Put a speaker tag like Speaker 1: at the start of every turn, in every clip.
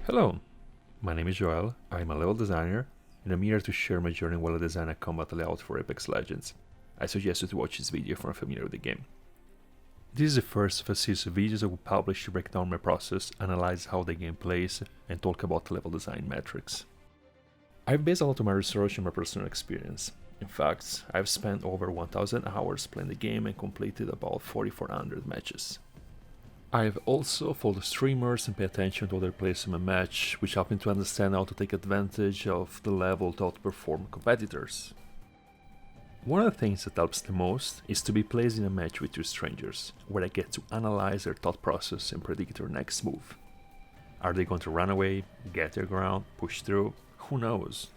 Speaker 1: Hello, my name is Joel, I'm a level designer, and I'm here to share my journey while I design a combat layout for Apex Legends. I suggest you to watch this video if you're familiar with the game. This is the first of a series of videos I will publish to break down my process, analyze how the game plays, and talk about level design metrics. I've based a lot of my research on my personal experience. In fact, I've spent over 1000 hours playing the game and completed about 4400 matches. I've also followed streamers and pay attention to other players in my match, which helped me to understand how to take advantage of the level to outperform competitors. One of the things that helps the most is to be placed in a match with two strangers, where I get to analyze their thought process and predict their next move. Are they going to run away, get their ground, push through? Who knows?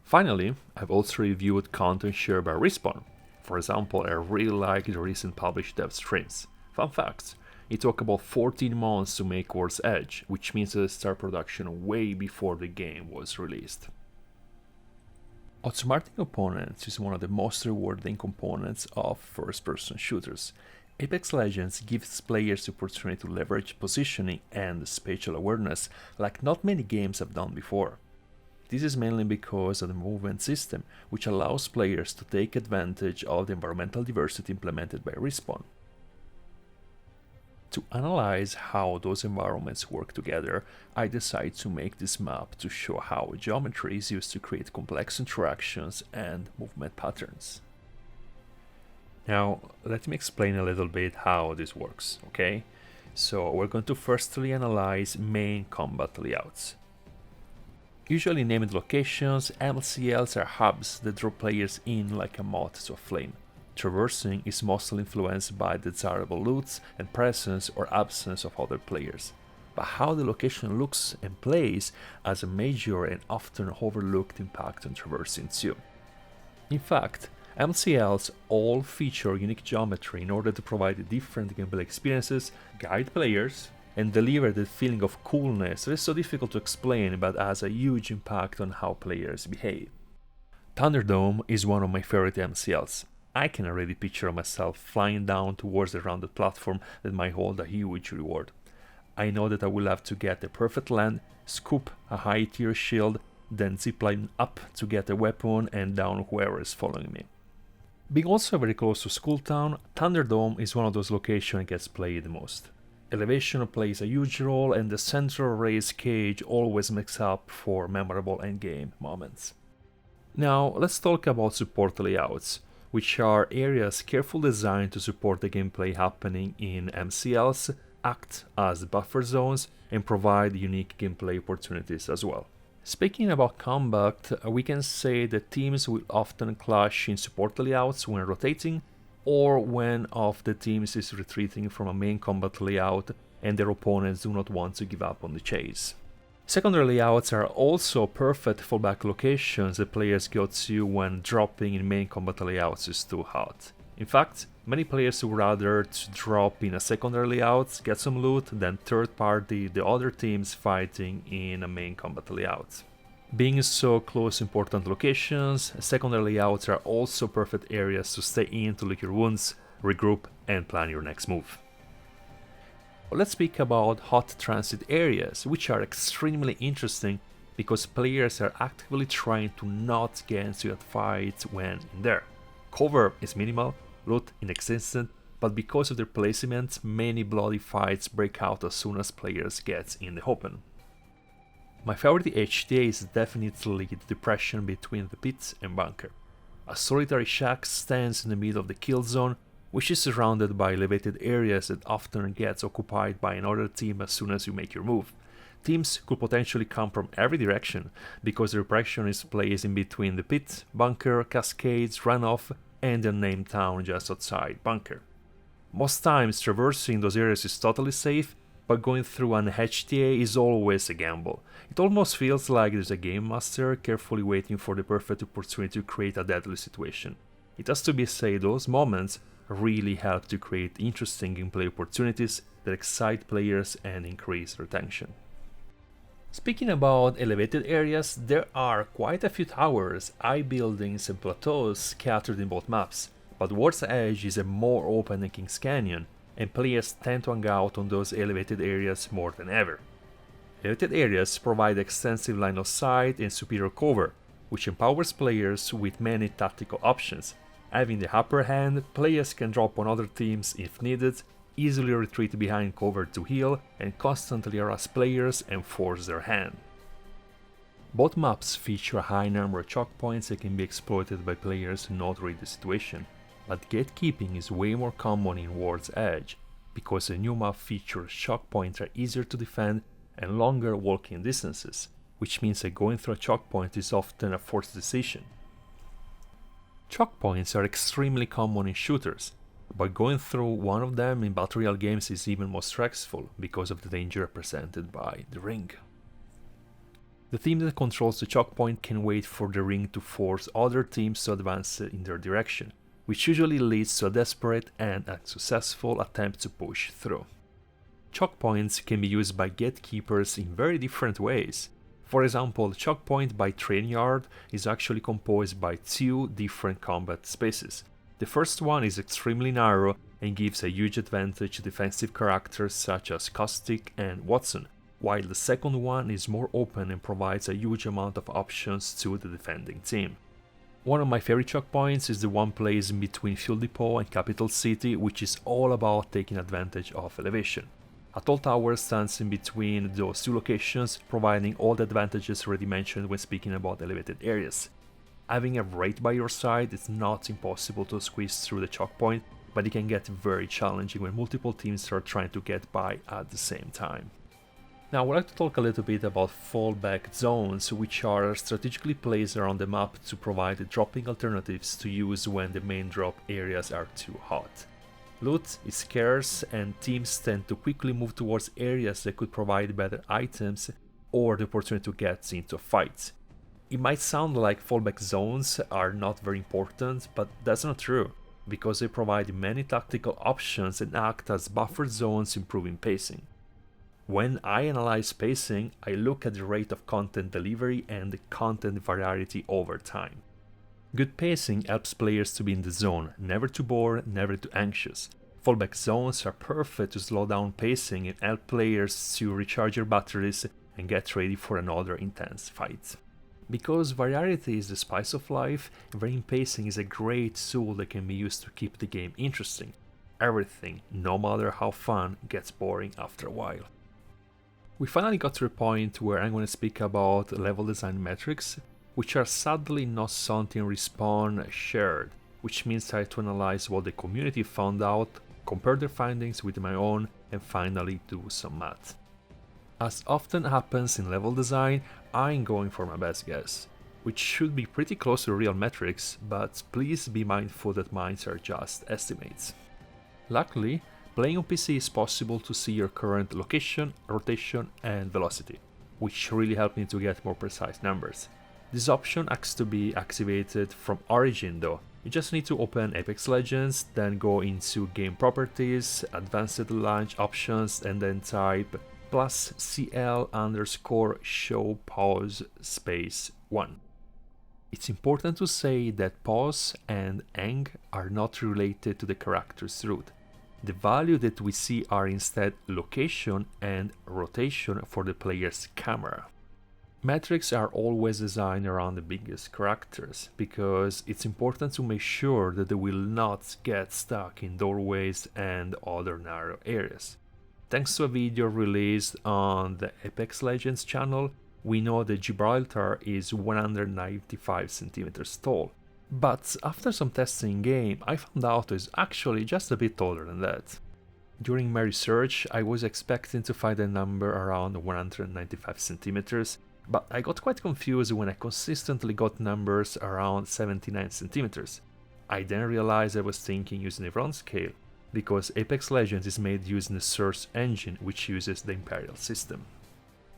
Speaker 1: Finally, I've also reviewed content shared by Respawn. For example, I really like the recent published dev streams. Fun fact, it took about 14 months to make War's Edge, which means that it started production way before the game was released. Outsmarting opponents is one of the most rewarding components of first-person shooters. Apex Legends gives players the opportunity to leverage positioning and spatial awareness like not many games have done before. This is mainly because of the movement system, which allows players to take advantage of the environmental diversity implemented by Respawn. To analyze how those environments work together, I decided to make this map to show how geometry is used to create complex interactions and movement patterns. Now, let me explain a little bit how this works, okay? So we're going to firstly analyze main combat layouts. Usually named locations, MCLs are hubs that draw players in like a moth to a flame. Traversing is mostly influenced by desirable loots and presence or absence of other players, but how the location looks and plays has a major and often overlooked impact on traversing too. In fact, MCLs all feature unique geometry in order to provide different gameplay experiences, guide players, and deliver the feeling of coolness that is so difficult to explain but has a huge impact on how players behave. Thunderdome is one of my favorite MCLs. I can already picture myself flying down towards the rounded platform that might hold a huge reward. I know that I will have to get the perfect land, scoop a high tier shield, then zipline up to get a weapon and down whoever is following me. Being also very close to Skulltown, Thunderdome is one of those locations that gets played the most. Elevation plays a huge role and the central raised cage always makes up for memorable endgame moments. Now let's talk about support layouts, which are areas carefully designed to support the gameplay happening in MCLs, act as buffer zones, and provide unique gameplay opportunities as well. Speaking about combat, we can say that teams will often clash in support layouts when rotating, or when of the teams is retreating from a main combat layout and their opponents do not want to give up on the chase. Secondary layouts are also perfect fallback locations that players go to when dropping in main combat layouts is too hot. In fact, many players would rather to drop in a secondary layout, get some loot, than third party the other teams fighting in a main combat layout. Being so close to important locations, secondary layouts are also perfect areas to stay in to lick your wounds, regroup, and plan your next move. Let's speak about hot transit areas, which are extremely interesting because players are actively trying to not get into a fight when in there. Cover is minimal, loot inexistent, but because of their placement, many bloody fights break out as soon as players get in the open. My favorite HTA is definitely the depression between the pit and bunker. A solitary shack stands in the middle of the kill zone, which is surrounded by elevated areas that often gets occupied by another team as soon as you make your move. Teams could potentially come from every direction, because the repression is placed in between the pit, bunker, cascades, runoff, and the named town just outside bunker. Most times traversing those areas is totally safe, but going through an HTA is always a gamble. It almost feels like there's a game master carefully waiting for the perfect opportunity to create a deadly situation. It has to be said, those moments really help to create interesting gameplay opportunities that excite players and increase retention. Speaking about elevated areas, there are quite a few towers, high buildings and plateaus scattered in both maps, but War's Edge is a more open than King's Canyon, and players tend to hang out on those elevated areas more than ever. Elevated areas provide extensive line of sight and superior cover, which empowers players with many tactical options. Having the upper hand, players can drop on other teams if needed, easily retreat behind cover to heal, and constantly harass players and force their hand. Both maps feature a high number of choke points that can be exploited by players who not read the situation, but gatekeeping is way more common in World's Edge, because the new map features choke points are easier to defend and longer walking distances, which means that going through a choke point is often a forced decision. Choke points are extremely common in shooters, but going through one of them in battle royale games is even more stressful because of the danger represented by the ring. The team that controls the choke point can wait for the ring to force other teams to advance in their direction, which usually leads to a desperate and unsuccessful attempt to push through. Choke points can be used by gatekeepers in very different ways. For example, the choke point by Train Yard is actually composed by two different combat spaces. The first one is extremely narrow and gives a huge advantage to defensive characters such as Caustic and Watson, while the second one is more open and provides a huge amount of options to the defending team. One of my favorite choke points is the one placed in between Fuel Depot and Capital City, which is all about taking advantage of elevation. A tall tower stands in between those two locations, providing all the advantages already mentioned when speaking about elevated areas. Having a Wraith by your side is not impossible to squeeze through the choke point, but it can get very challenging when multiple teams are trying to get by at the same time. Now I would like to talk a little bit about fallback zones, which are strategically placed around the map to provide dropping alternatives to use when the main drop areas are too hot. Loot is scarce and teams tend to quickly move towards areas that could provide better items or the opportunity to get into a fight. It might sound like fallback zones are not very important, but that's not true, because they provide many tactical options and act as buffer zones, improving pacing. When I analyze pacing, I look at the rate of content delivery and the content variety over time. Good pacing helps players to be in the zone, never too bored, never too anxious. Fallback zones are perfect to slow down pacing and help players to recharge their batteries and get ready for another intense fight. Because variety is the spice of life, varying pacing is a great tool that can be used to keep the game interesting. Everything, no matter how fun, gets boring after a while. We finally got to the point where I'm going to speak about level design metrics, which are sadly not something Respawn shared, which means I had to analyze what the community found out, compare their findings with my own, and finally do some math. As often happens in level design, I'm going for my best guess, which should be pretty close to real metrics, but please be mindful that mine are just estimates. Luckily, playing on PC is possible to see your current location, rotation, and velocity, which really helped me to get more precise numbers. This option has to be activated from Origin though. You just need to open Apex Legends, then go into Game Properties, Advanced Launch Options, and then type +CL_show pause space 1. It's important to say that pause and eng are not related to the character's root. The value that we see are instead location and rotation for the player's camera. Metrics are always designed around the biggest characters, because it's important to make sure that they will not get stuck in doorways and other narrow areas. Thanks to a video released on the Apex Legends channel, we know that Gibraltar is 195 cm tall, but after some testing in game, I found out it's actually just a bit taller than that. During my research, I was expecting to find a number around 195 cm, but I got quite confused when I consistently got numbers around 79 cm. I then realized I was thinking using the round scale, because Apex Legends is made using the Source engine, which uses the Imperial system.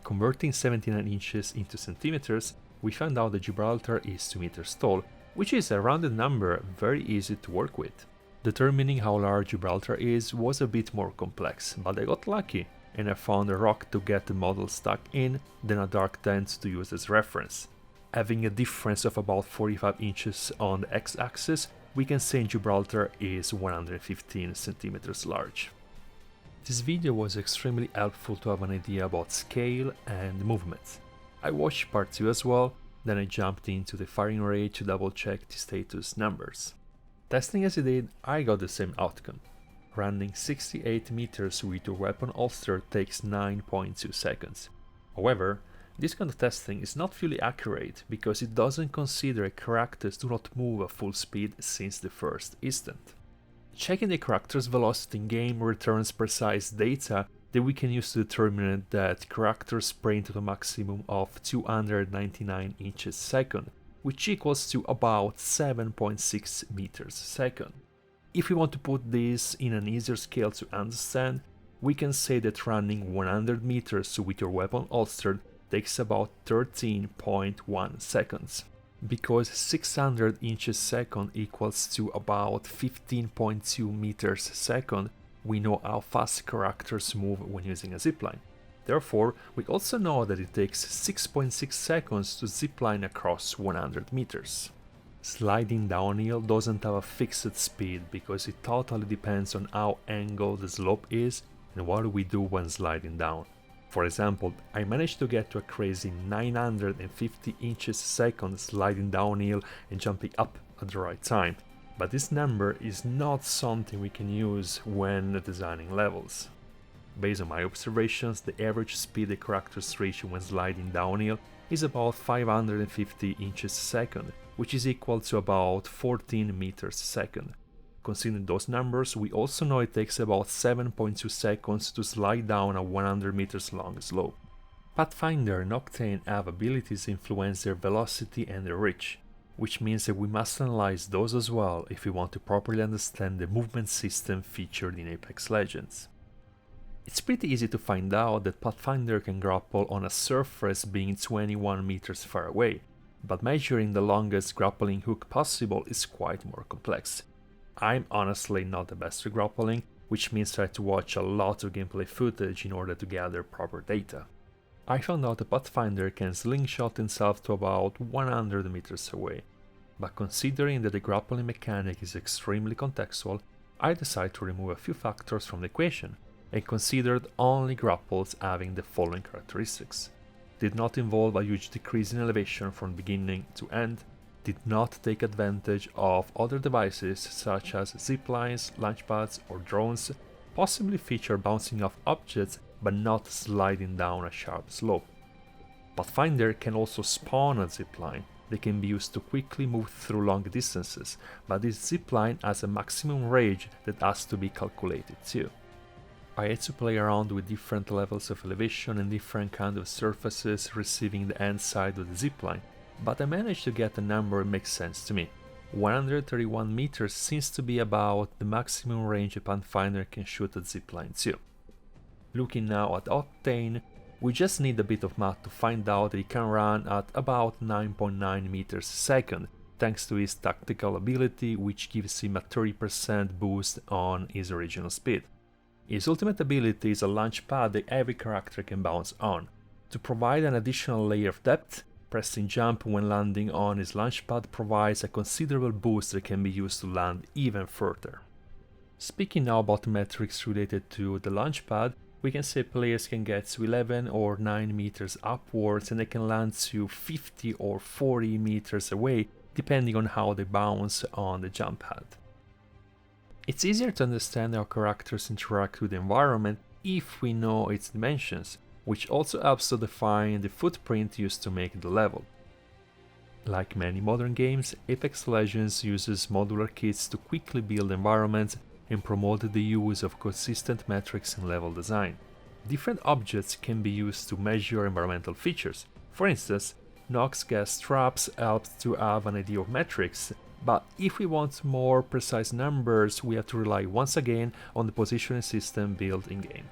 Speaker 1: Converting 79 inches into centimeters, we found out that Gibraltar is 2 meters tall, which is a rounded number very easy to work with. Determining how large Gibraltar is was a bit more complex, but I got lucky, and I found a rock to get the model stuck in, then a dark tent to use as reference. Having a difference of about 45 inches on the x-axis, we can say Gibraltar is 115 centimeters large. This video was extremely helpful to have an idea about scale and movement. I watched part 2 as well, then I jumped into the firing rate to double check the status numbers. Testing as I did, I got the same outcome. Running 68 meters with your weapon holster takes 9.2 seconds. However, this kind of testing is not fully accurate because it doesn't consider characters do not move at full speed since the first instant. Checking the character's velocity in game returns precise data that we can use to determine that characters sprint to a maximum of 299 inches a second, which equals to about 7.6 meters a second. If we want to put this in an easier scale to understand, we can say that running 100 meters with your weapon holstered takes about 13.1 seconds. Because 600 inches a second equals to about 15.2 meters a second, we know how fast characters move when using a zipline. Therefore, we also know that it takes 6.6 seconds to zipline across 100 meters. Sliding downhill doesn't have a fixed speed because it totally depends on how angled the slope is and what we do when sliding down. For example, I managed to get to a crazy 950 inches a second sliding downhill and jumping up at the right time, but this number is not something we can use when designing levels. Based on my observations, the average speed the characters reach when sliding downhill is about 550 inches a second, which is equal to about 14 meters a second. Considering those numbers, we also know it takes about 7.2 seconds to slide down a 100 meters long slope. Pathfinder and Octane have abilities that influence their velocity and their reach, which means that we must analyze those as well if we want to properly understand the movement system featured in Apex Legends. It's pretty easy to find out that Pathfinder can grapple on a surface being 21 meters far away, but measuring the longest grappling hook possible is quite more complex. I'm honestly not the best at grappling, which means I had to watch a lot of gameplay footage in order to gather proper data. I found out that Pathfinder can slingshot himself to about 100 meters away, but considering that the grappling mechanic is extremely contextual, I decided to remove a few factors from the equation and considered only grapples having the following characteristics. Did not involve a huge decrease in elevation from beginning to end, did not take advantage of other devices such as ziplines, launchpads or drones, possibly feature bouncing off objects but not sliding down a sharp slope. Pathfinder can also spawn a zipline. They can be used to quickly move through long distances, but this zipline has a maximum range that has to be calculated too. I had to play around with different levels of elevation and different kinds of surfaces receiving the end side of the zipline, but I managed to get a number that makes sense to me. 131 meters seems to be about the maximum range a Pathfinder can shoot a zipline to. Looking now at Octane, we just need a bit of math to find out that he can run at about 9.9 meters a second, thanks to his tactical ability, which gives him a 30% boost on his original speed. His ultimate ability is a launch pad that every character can bounce on. To provide an additional layer of depth, pressing jump when landing on his launchpad provides a considerable boost that can be used to land even further. Speaking now about metrics related to the launchpad, we can say players can get to 11 or 9 meters upwards and they can land to 50 or 40 meters away depending on how they bounce on the jump pad. It's easier to understand how characters interact with the environment if we know its dimensions, which also helps to define the footprint used to make the level. Like many modern games, Apex Legends uses modular kits to quickly build environments and promote the use of consistent metrics in level design. Different objects can be used to measure environmental features. For instance, Nox gas traps help to have an idea of metrics, but if we want more precise numbers, we have to rely once again on the positioning system built in-game.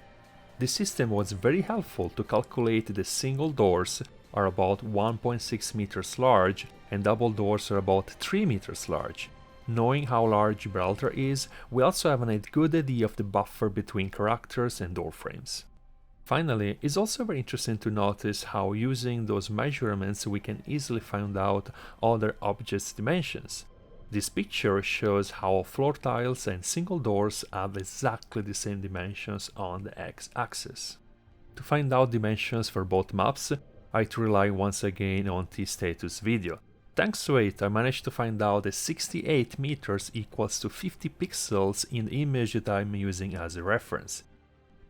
Speaker 1: This system was very helpful to calculate that single doors are about 1.6 meters large and double doors are about 3 meters large. Knowing how large Gibraltar is, we also have a good idea of the buffer between characters and door frames. Finally, it's also very interesting to notice how using those measurements we can easily find out other objects' dimensions. This picture shows how floor tiles and single doors have exactly the same dimensions on the x-axis. To find out dimensions for both maps, I had to rely once again on T-Status video. Thanks to it, I managed to find out that 68 meters equals to 50 pixels in the image that I'm using as a reference.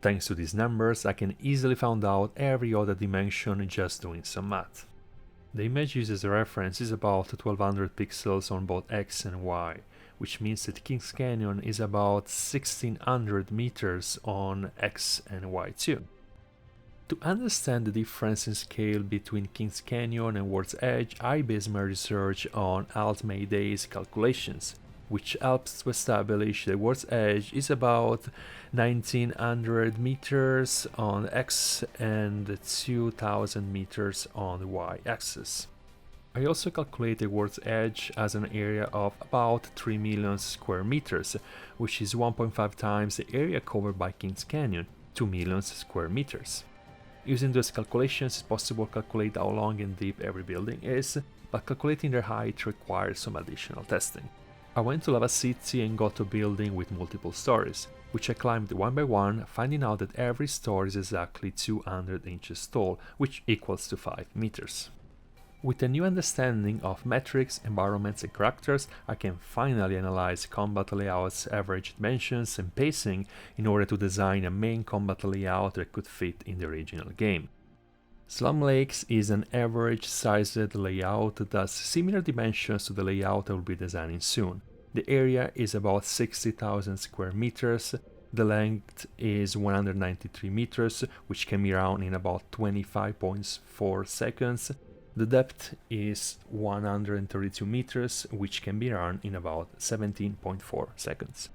Speaker 1: Thanks to these numbers, I can easily find out every other dimension just doing some math. The image used as a reference is about 1200 pixels on both X and Y, which means that Kings Canyon is about 1600 meters on X and Y too. To understand the difference in scale between Kings Canyon and World's Edge, I based my research on Alt Mayday's calculations, which helps to establish that World's Edge is about 1900 meters on X and 2000 meters on the Y axis. I also calculated World's Edge as an area of about 3 million square meters, which is 1.5 times the area covered by Kings Canyon, 2 million square meters. Using those calculations, it's possible to calculate how long and deep every building is, but calculating their height requires some additional testing. I went to Lava City and got a building with multiple stories, which I climbed one by one, finding out that every story is exactly 200 inches tall, which equals to 5 meters. With a new understanding of metrics, environments and characters, I can finally analyze combat layouts, average dimensions and pacing in order to design a main combat layout that could fit in the original game. Slum Lakes is an average-sized layout that has similar dimensions to the layout I will be designing soon. The area is about 60,000 square meters, the length is 193 meters, which can be run in about 25.4 seconds. The depth is 132 meters, which can be run in about 17.4 seconds.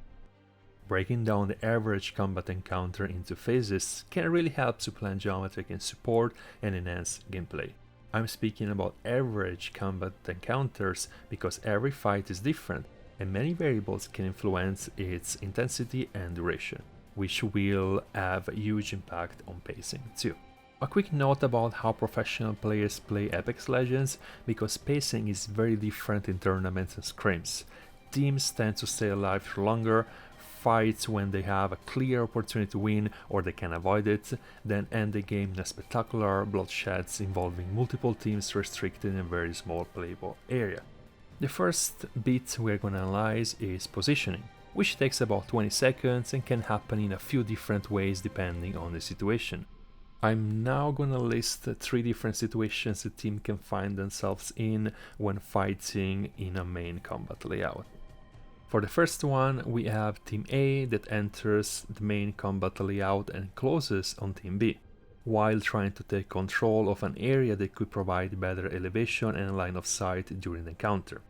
Speaker 1: Breaking down the average combat encounter into phases can really help to plan geometry and support and enhance gameplay. I'm speaking about average combat encounters because every fight is different and many variables can influence its intensity and duration, which will have a huge impact on pacing too. A quick note about how professional players play Apex Legends, because pacing is very different in tournaments and scrims. Teams tend to stay alive for longer, fights when they have a clear opportunity to win or they can avoid it, then end the game in a spectacular bloodsheds involving multiple teams restricted in a very small playable area. The first bit we're gonna analyze is positioning, which takes about 20 seconds and can happen in a few different ways depending on the situation. I'm now gonna list 3 different situations the team can find themselves in when fighting in a main combat layout. For the first one, we have Team A that enters the main combat layout and closes on Team B, while trying to take control of an area that could provide better elevation and line of sight during the encounter.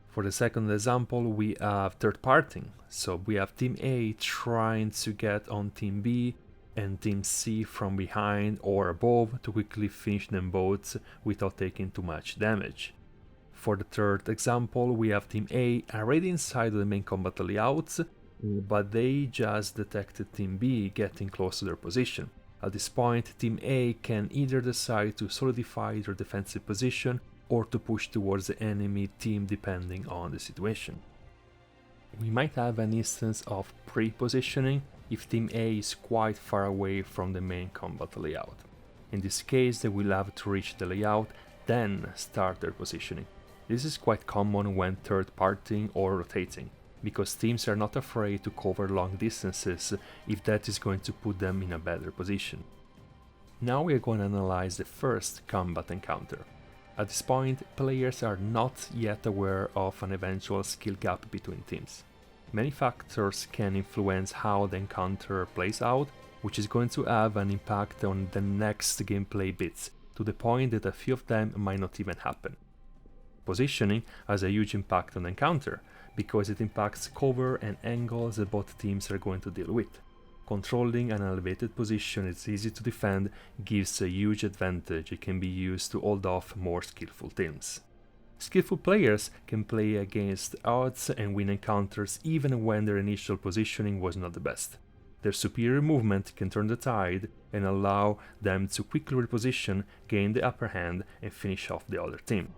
Speaker 1: For the second example, we have third partying, so we have Team A trying to get on Team B and Team C from behind or above to quickly finish them both without taking too much damage. For the third example, we have Team A already inside of the main combat layouts, but they just detected Team B getting close to their position. At this point, Team A can either decide to solidify their defensive position or to push towards the enemy team depending on the situation. We might have an instance of pre-positioning if Team A is quite far away from the main combat layout. In this case, they will have to reach the layout, then start their positioning. This is quite common when third partying or rotating, because teams are not afraid to cover long distances if that is going to put them in a better position. Now we are going to analyze the first combat encounter. At this point, players are not yet aware of an eventual skill gap between teams. Many factors can influence how the encounter plays out, which is going to have an impact on the next gameplay bits, to the point that a few of them might not even happen. Positioning has a huge impact on the encounter, because it impacts cover and angles that both teams are going to deal with. Controlling an elevated position that's easy to defend gives a huge advantage. It can be used to hold off more skillful teams. Skillful players can play against odds and win encounters even when their initial positioning was not the best. Their superior movement can turn the tide and allow them to quickly reposition, gain the upper hand and finish off the other team.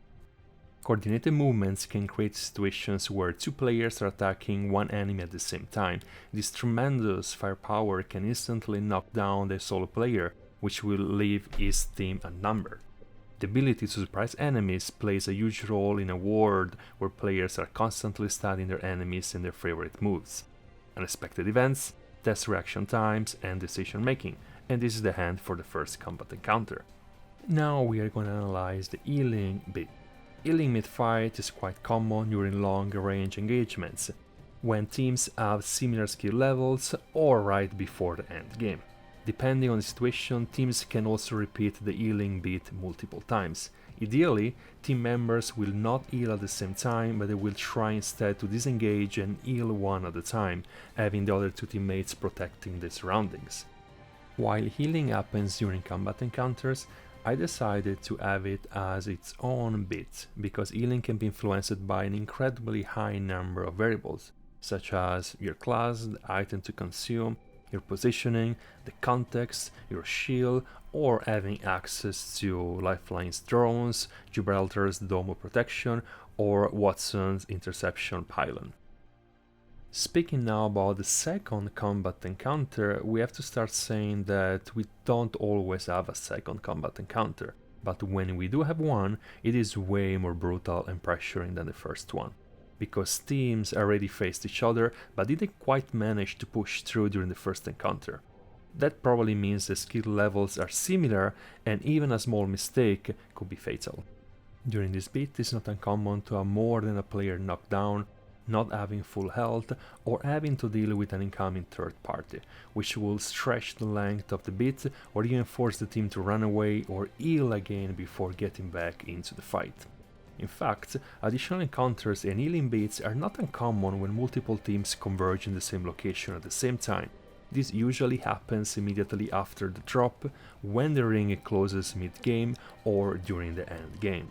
Speaker 1: Coordinated movements can create situations where two players are attacking one enemy at the same time. This tremendous firepower can instantly knock down the solo player, which will leave his team outnumbered. The ability to surprise enemies plays a huge role in a world where players are constantly studying their enemies and their favorite moves. Unexpected events, test reaction times, and decision making, and this is the hand for the first combat encounter. Now we are going to analyze the healing bit. Healing mid-fight is quite common during long-range engagements, when teams have similar skill levels or right before the end game. Depending on the situation, teams can also repeat the healing beat multiple times. Ideally, team members will not heal at the same time, but they will try instead to disengage and heal one at a time, having the other two teammates protecting the surroundings. While healing happens during combat encounters, I decided to have it as its own bit, because healing can be influenced by an incredibly high number of variables, such as your class, the item to consume, your positioning, the context, your shield, or having access to Lifeline's drones, Gibraltar's dome of protection, or Watson's interception pylon. Speaking now about the second combat encounter, we have to start saying that we don't always have a second combat encounter, but when we do have one, it is way more brutal and pressuring than the first one, because teams already faced each other but didn't quite manage to push through during the first encounter. That probably means the skill levels are similar and even a small mistake could be fatal. During this bit, it's not uncommon to have more than a player knocked down, not having full health, or having to deal with an incoming third party, which will stretch the length of the bit or even force the team to run away or heal again before getting back into the fight. In fact, additional encounters and healing bits are not uncommon when multiple teams converge in the same location at the same time. This usually happens immediately after the drop, when the ring closes mid-game or during the end game.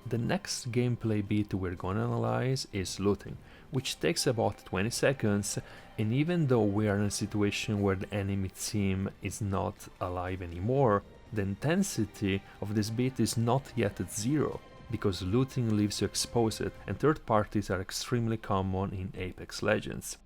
Speaker 1: The next gameplay bit we're gonna analyze is looting, which takes about 20 seconds, and even though we are in a situation where the enemy team is not alive anymore, the intensity of this bit is not yet at zero, because looting leaves you exposed and third parties are extremely common in Apex Legends.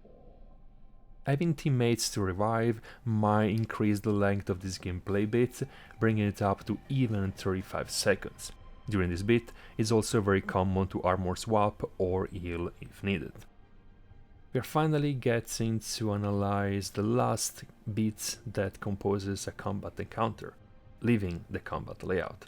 Speaker 1: Having teammates to revive might increase the length of this gameplay bit, bringing it up to even 35 seconds. During this bit, it's also very common to armor swap or heal if needed. We are finally getting to analyze the last bit that composes a combat encounter, leaving the combat layout.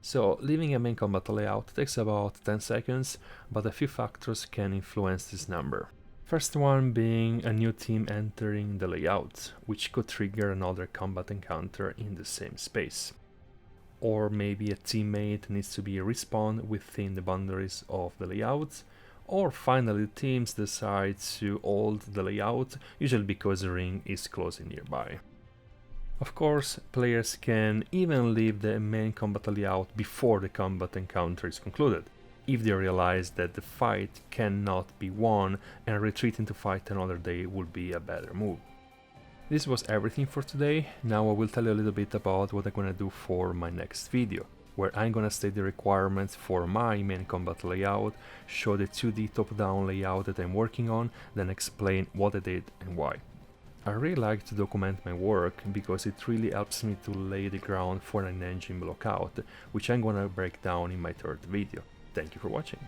Speaker 1: So, leaving a main combat layout takes about 10 seconds, but a few factors can influence this number. First one being a new team entering the layout, which could trigger another combat encounter in the same space. Or maybe a teammate needs to be respawned within the boundaries of the layout, or finally teams decide to hold the layout, usually because the ring is closing nearby. Of course, players can even leave the main combat layout before the combat encounter is concluded, if they realize that the fight cannot be won and retreating to fight another day would be a better move. This was everything for today. Now I will tell you a little bit about what I'm gonna do for my next video, where I'm gonna state the requirements for my main combat layout, show the 2D top-down layout that I'm working on, then explain what I did and why. I really like to document my work because it really helps me to lay the ground for an engine blockout, which I'm gonna break down in my third video. Thank you for watching.